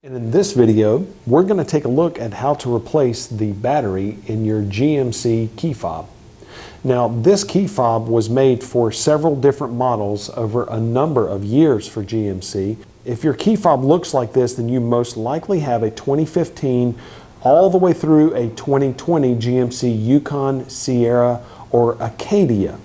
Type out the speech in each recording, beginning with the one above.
And in this video, we're going to take a look at how to replace the battery in your GMC key fob. Now, this key fob was made for several different models over a number of years for GMC. If your key fob looks like this, then you most likely have a 2015 all the way through a 2020 GMC Yukon, Sierra, or Acadia.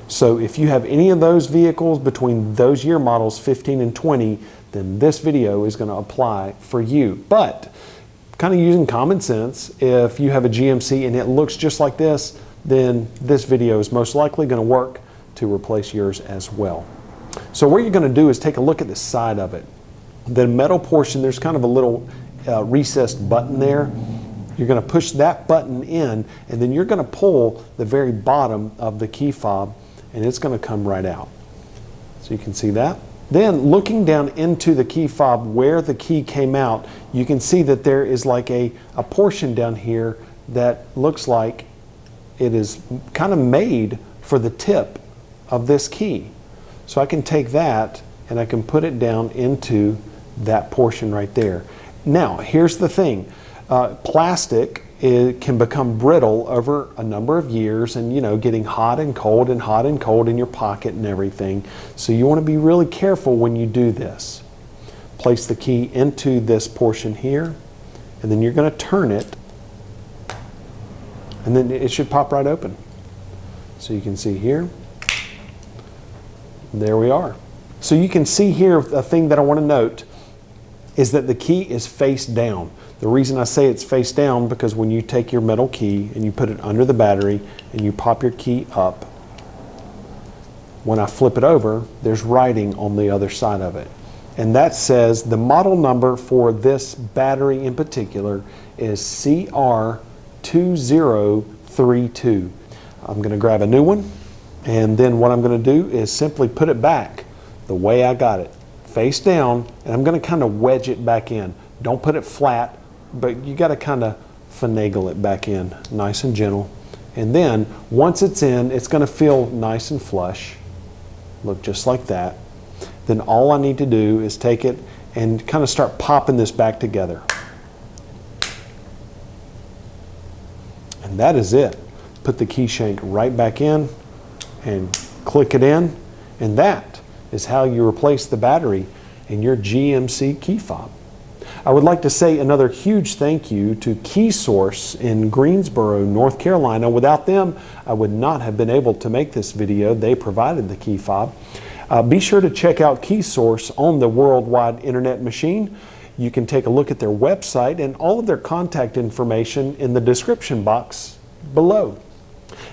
So if you have any of those vehicles between those year models 15 and 20, then this video is going to apply for you. But kind of using common sense, if you have a GMC and it looks just like this, then this video is most likely going to work to replace yours as well. So what you're going to do is take a look at the side of it. The metal portion, there's kind of a little recessed button there. You're going to push that button in, and then you're going to pull the very bottom of the key fob, and it's going to come right out. So you can see that. Then looking down into the key fob where the key came out, you can see that there is like a portion down here that looks like it is kind of made for the tip of this key. So I can take that and I can put it down into that portion right there. Now, here's the thing. Plastic can become brittle over a number of years, and getting hot and cold in your pocket and everything. So you want to be really careful when you do this. Place the key into this portion here, and then you're going to turn it, and then it should pop right open. So you can see here. There we are. So you can see here a thing that I want to note is that the key is face down. The reason I say it's face down because when you take your metal key and you put it under the battery and you pop your key up, when I flip it over, there's writing on the other side of it. And that says the model number for this battery in particular is CR2032. I'm going to grab a new one, and then what I'm going to do is simply put it back the way I got it, face down, and I'm going to kind of wedge it back in. Don't put it flat, but you got to kind of finagle it back in, nice and gentle. And then once it's in, it's going to feel nice and flush, look just like that. Then all I need to do is take it and kind of start popping this back together. And that is it. Put the key shank right back in and click it in, and that is how you replace the battery in your GMC key fob. I would like to say another huge thank you to Key Source in Greensboro, North Carolina. Without them, I would not have been able to make this video. They provided the key fob. Be sure to check out Key Source on the worldwide internet machine. You can take a look at their website and all of their contact information in the description box below.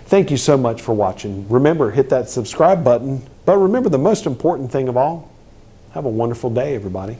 Thank you so much for watching. Remember, hit that subscribe button. But remember, the most important thing of all, have a wonderful day, everybody.